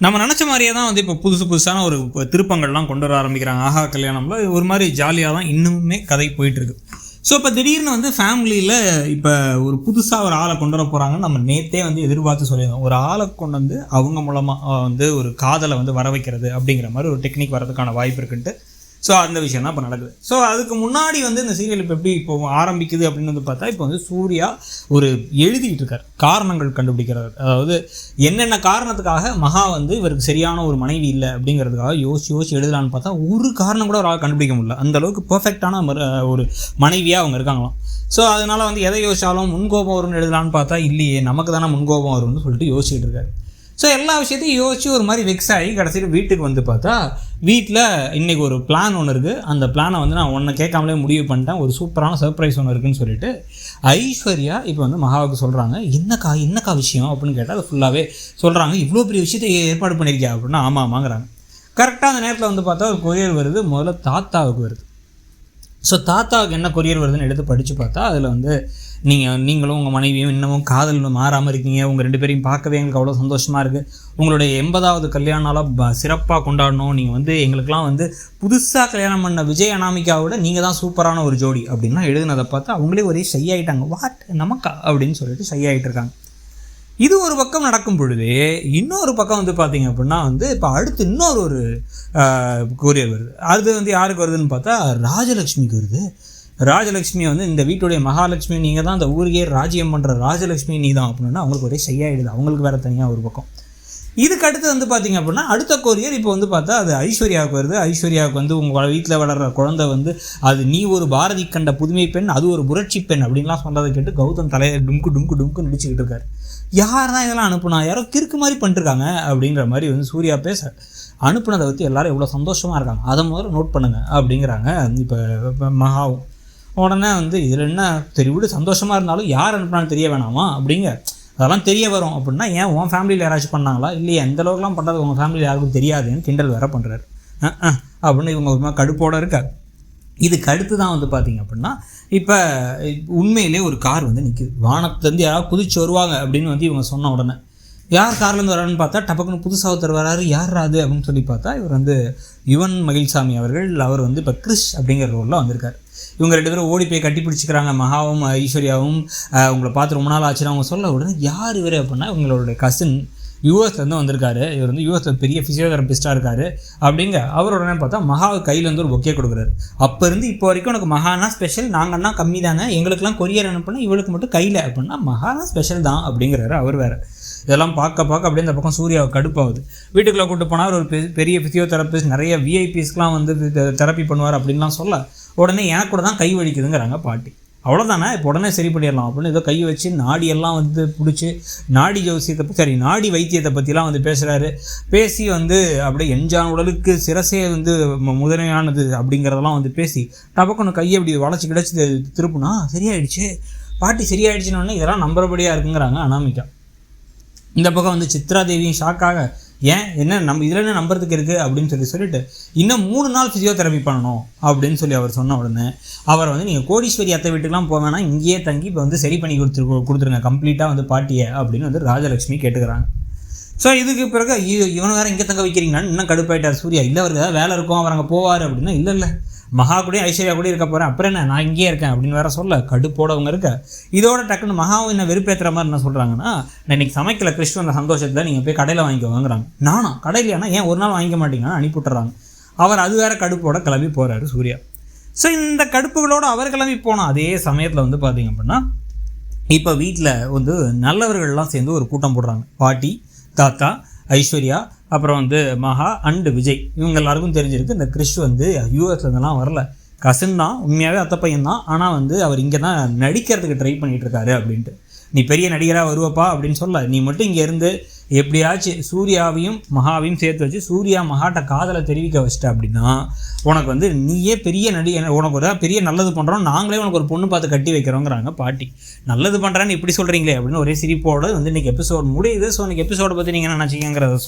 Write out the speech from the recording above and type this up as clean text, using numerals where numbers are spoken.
நம்ம நினச்ச மாதிரியே தான் வந்து இப்போ புதுசான ஒரு திருப்பங்கள்லாம் கொண்டு வர ஆரம்பிக்கிறாங்க. ஆஹா கல்யாணம்ல ஒரு மாதிரி ஜாலியாக தான் இன்னுமே கதை போயிட்டுருக்கு. ஸோ இப்போ திடீர்னு வந்து ஃபேமிலியில் இப்போ ஒரு புதுசாக ஒரு ஆளை கொண்டு வர போகிறாங்கன்னு நம்ம நேற்றே வந்து எதிர்பார்த்து சொல்லியிருந்தோம். ஒரு ஆளை கொண்டு வந்து அவங்க மூலமாக வந்து ஒரு காதலை வந்து வர வைக்கிறது அப்படிங்கிற மாதிரி ஒரு டெக்னிக் வரதுக்கான வாய்ப்பு இருக்குன்ட்டு. ஸோ அந்த விஷயம் தான் இப்போ நடக்குது. ஸோ அதுக்கு முன்னாடி வந்து இந்த சீரியல் இப்போ எப்படி இப்போ ஆரம்பிக்குது அப்படின்னு வந்து பார்த்தா, இப்போ வந்து சூர்யா ஒரு எழுதிக்கிட்டு இருக்கார், காரணங்கள் கண்டுபிடிக்கிறார். அதாவது என்னென்ன காரணத்துக்காக மகா வந்து இவருக்கு சரியான ஒரு மனைவி இல்லை அப்படிங்கிறதுக்காக யோசிச்சு எழுதலான்னு பார்த்தா ஒரு காரணம் கூட ஒரு கண்டுபிடிக்க முடியல. அந்தளவுக்கு பர்ஃபெக்டான ஒரு மனைவியாக அவங்க இருக்காங்களாம். ஸோ அதனால் வந்து எதை யோசிச்சாலும் முன்கோபம் வரும்னு எழுதலான்னு பார்த்தா இல்லையே, நமக்கு தானே முன்கோபம் வரும்னு சொல்லிட்டு யோசிச்சுட்டு இருக்காரு. ஸோ எல்லா விஷயத்தையும் யோசிச்சு ஒரு மாதிரி வெக்ஸ் ஆகி கடைசியில் வீட்டுக்கு வந்து பார்த்தா, வீட்டில் இன்றைக்கி ஒரு பிளான் ஒன்று இருக்குது. அந்த பிளானை வந்து நான் ஒன்றை கேட்காமலே முடிவு பண்ணிட்டேன், ஒரு சூப்பரான சர்ப்ரைஸ் ஒன்று இருக்குதுன்னு சொல்லிட்டு ஐஸ்வர்யா இப்போ வந்து மகாவுக்கு சொல்கிறாங்க. என்னக்கா விஷயம் அப்படின்னு கேட்டால் அது ஃபுல்லாகவே சொல்கிறாங்க. இவ்வளோ பெரிய விஷயத்தை ஏற்பாடு பண்ணியிருக்கியா அப்படின்னா ஆமாங்கிறாங்க. கரெக்டாக அந்த நேரத்தில் வந்து பார்த்தா ஒரு கொரியர் வருது. முதல்ல தாத்தாவுக்கு வருது. ஸோ தாத்தாவுக்கு என்ன கொரியர் வருதுன்னு எடுத்து படித்து பார்த்தா அதில் வந்து நீங்களும் உங்கள் மனைவியும் இன்னமும் காதல் மாறாமல் இருக்கீங்க, உங்கள் 2 பேரையும் பார்க்கவே எங்களுக்கு அவ்வளோ சந்தோஷமாக இருக்குது, உங்களுடைய 80வது கல்யாண நாளாக சிறப்பாக கொண்டாடணும், நீங்கள் வந்து எங்களுக்கெலாம் வந்து புதுசாக கல்யாணம் பண்ண விஜய் அனாமிகாவோட நீங்கள் தான் சூப்பரான ஒரு ஜோடி அப்படின்னா எழுதுனதை பார்த்து அவங்களே ஒரே ஷை ஆகிட்டாங்க. வாட் நமக்கா அப்படின்னு சொல்லிட்டு ஷை ஆகிட்டு இருக்காங்க. இது ஒரு பக்கம் நடக்கும் பொழுது இன்னொரு பக்கம் வந்து பார்த்திங்க அப்படின்னா வந்து இப்போ அடுத்து இன்னொரு கொரியர் வருது. அது வந்து யாருக்கு வருதுன்னு பார்த்தா ராஜலக்ஷ்மிக்கு வருது. ராஜலக்ஷ்மி வந்து இந்த வீட்டுடைய மகாலட்சுமி நீங்கள் தான், அந்த ஊருக்கே ராஜ்யம் பண்ணுற ராஜலக்ஷ்மி நீ தான் அப்படின்னா அவங்களுக்கு ஒரே செய்யாயிடுது. அவங்களுக்கு வேறு தனியாக ஒரு பக்கம். இதுக்கு அடுத்து வந்து பார்த்திங்க அப்படின்னா அடுத்த கொரியர் இப்போ வந்து பார்த்தா அது ஐஸ்வர்யாவுக்கு வருது. ஐஸ்வர்யாவுக்கு வந்து உங்கள் வீட்டில் வளர்கிற குழந்தை வந்து அது நீ ஒரு பாரதி கண்ட புதுமை பெண், அது ஒரு புரட்சி பெண் அப்படின்லாம் சொன்னதை கேட்டு கௌதம் தலையை டும்க்கு நடிச்சுக்கிட்டு இருக்காரு. யார் தான் இதெல்லாம் அனுப்புனா, யாரோ கிறுக்கு மாதிரி பண்ணிருக்காங்க அப்படிங்கிற மாதிரி வந்து சூர்யா பேச, அனுப்புனதை பற்றி எல்லோரும் எவ்வளோ சந்தோஷமாக இருக்காங்க, அதை முதல்ல நோட் பண்ணுங்கள் அப்படிங்கிறாங்க இப்போ மகாவும். உடனே வந்து இதில் என்ன தெரிவிடு, சந்தோஷமாக இருந்தாலும் யார் அனுப்புனாலும் தெரிய வேணாமா அப்படிங்க, அதெல்லாம் தெரிய வரும் அப்படின்னா ஏன் உன் ஃபேமிலியில் யாராச்சும் பண்ணாங்களா, இல்லையா எந்த அளவுக்குலாம் பண்ணுறது உங்கள் ஃபேமிலியில் யாருக்கும் தெரியாதுன்னு கிண்டல் வேறு பண்ணுறாரு அப்படின்னு இவங்க ஒரு மாதிரி கடுப்போடு இருக்கார். இதுக்கு அடுத்து தான் வந்து பார்த்திங்க அப்படின்னா இப்போ உண்மையிலே ஒரு கார் வந்து நிற்குது. வானத்துலேருந்து யாராவது குதிச்சு வருவாங்க அப்படின்னு வந்து இவங்க சொன்ன உடனே யார் கார்லேருந்து வரான்னு பார்த்தா டப்பக்குன்னு புதுசாக ஒருத்தர் வராரு. யார் அது அப்படின்னு சொல்லி பார்த்தா இவர் வந்து யுவன் மகிழ்சாமி அவர்கள். அவர் வந்து இப்போ கிறிஷ் அப்படிங்கிற ரோலில் வந்திருக்கார். இவங்க 2 பேரும் ஓடி போய் கட்டி பிடிச்சிக்கிறாங்க. மகாவும் ஐஸ்வர்யாவும் உங்களை பார்த்து ரொம்ப நாள் ஆச்சுன்னா அவங்க சொல்ல உடனே யார் இவர் அப்படின்னா இவங்களுடைய கசின் யூஎஸ்லேருந்து வந்திருக்காரு. இவர் வந்து யூஎஸில் பெரிய ஃபிசியோதெரபிஸ்ட்டாக இருக்கார் அப்படிங்க. அவர் உடனே பார்த்தா மகாவு கையில் வந்து ஒரு பொக்கே கொடுக்குறாரு. அப்போ இருந்து இப்போ வரைக்கும் உனக்கு மகானா ஸ்பெஷல், நாங்கன்னா கம்மி தாங்க, எங்களுக்கெல்லாம் கொரியர் அனுப்புனா இவளுக்கு மட்டும் கையில் அப்படின்னா மகானா ஸ்பெஷல் தான் அப்படிங்கிறாரு அவர் வேறு. இதெல்லாம் பார்க்க அப்படியே இந்த பக்கம் சூர்யாவை கடுப்பாகுது. வீட்டுக்குள்ளே கூப்பிட்டு போனால் ஒரு பெரிய ஃபிசியோதெரபிஸ்ட், நிறைய விஐபிஸ்க்கெலாம் வந்து தெரப்பி பண்ணுவார் அப்படின்லாம் சொல்ல உடனே எனக்கு கூட தான் கை வலிக்குதுங்கிறாங்க பாட்டி. அவ்வளோதானே இப்போ உடனே சரி பண்ணிடலாம் அப்படின்னு ஏதோ கை வச்சு நாடியெல்லாம் வந்து பிடிச்சி நாடி வைத்தியத்தை பற்றிலாம் வந்து பேசுகிறாரு. பேசி வந்து அப்படியே எஞ்சான் உடலுக்கு சிரசே வந்து முதன்மையானது அப்படிங்கிறதெல்லாம் வந்து பேசி டபக்குன்னு கையை அப்படி வளைச்சி கிடச்சி திருப்புனா சரியாயிடுச்சு, பாட்டி சரியாயிடுச்சுன்னு இதெல்லாம் நம்புறபடியாக இருக்குங்கிறாங்க அனாமிகா. இந்த பக்கம் வந்து சித்ரா தேவியும் ஷாக்காக என்ன நம்ம இதில் என்ன நம்புறதுக்கு இருக்குது அப்படின்னு சொல்லிட்டு இன்னும் 3 நாள் ஃபிசியோதெரப்பி பண்ணணும் அப்படின்னு சொல்லி அவர் சொன்ன உடனே அவர் வந்து நீங்கள் கோடீஸ்வரி அத்தை வீட்டுக்கெலாம் போவேன்னா இங்கேயே தங்கி இப்போ வந்து சரி பண்ணி கொடுத்துருங்க கம்ப்ளீட்டாக வந்து பாட்டியை அப்படின்னு வந்து ராஜலக்ஷ்மி கேட்டுக்கிறாங்க. ஸோ இதுக்கு பிறகு இவனை வேறு இங்கே தங்க வைக்கிறீங்கன்னு இன்னும் கடுப்பாயிட்டார் சூர்யா. இல்லை அவருக்கு ஏதாவது வேலை இருக்கும், அவர் அங்கே போவார் அப்படின்னா இல்லை மகா கூட ஐஸ்வர்யா கூட இருக்க போகிறேன், அப்புறம் என்ன நான் இங்கேயே இருக்கேன் அப்படின்னு வேற சொல்ல கடுப்போடவங்க இருக்க. இதோட டக்குன்னு மகாவும் என்ன வெறுப்பேற்றுற மாதிரி என்ன சொல்கிறாங்கன்னா, நான் இன்றைக்கி சமைக்கல கிறிஸ்து அந்த சந்தோஷத்தில் நீங்கள் போய் கடையில் வாங்கிக்கோங்கிறாங்க. நானா கடையிலையானா ஏன் ஒரு நாள் வாங்கிக்க மாட்டீங்கன்னா அனுப்பிவிட்டுறாங்க. அவர் அது வேறு கடுப்போட கிளம்பி போகிறாரு சூர்யா. ஸோ இந்த கடுப்புகளோடு அவர் கிளம்பி போனோம். அதே சமயத்தில் வந்து பார்த்திங்க அப்படின்னா இப்போ வீட்டில் வந்து நல்லவர்கள்லாம் சேர்ந்து ஒரு கூட்டம் போடுறாங்க. பாட்டி, தாத்தா, ஐஸ்வர்யா, அப்புறம் வந்து மகா அண்டு விஜய். இவங்க எல்லாருக்கும் தெரிஞ்சிருக்கு இந்த கிறிஷ் வந்து யூஎஸ்லேருந்துலாம் வரல, கசின் தான், உண்மையாகவே அத்தை பையன் தான், ஆனால் வந்து அவர் இங்கே தான் நடிக்கிறதுக்கு ட்ரை பண்ணிகிட்ருக்காரு அப்படின்ட்டு. நீ பெரிய நடிகராக வருவப்பா அப்படின்னு சொல்ல, நீ மட்டும் இங்கே இருந்து எப்படியாச்சும் சூர்யாவையும் மகாவையும் சேர்த்து வச்சு சூர்யா மகாட்ட காதலை தெரிவிக்க வச்சிட்ட அப்படின்னா உனக்கு வந்து நீயே பெரிய உனக்கு ஒரு பெரிய நல்லது பண்ணுறோம், நாங்களே உனக்கு ஒரு பொண்ணு பார்த்து கட்டி வைக்கிறோங்கிறாங்க பாட்டி. நல்லது பண்ணுறான்னு இப்படி சொல்கிறீங்களே அப்படின்னு ஒரே சிரிப்போடு வந்து இன்றைக்கி எபிசோட் முடியுது. ஸோ இன்றைக்கி எபிசோடை பற்றி நீங்கள் என்ன நினச்சிங்கிறத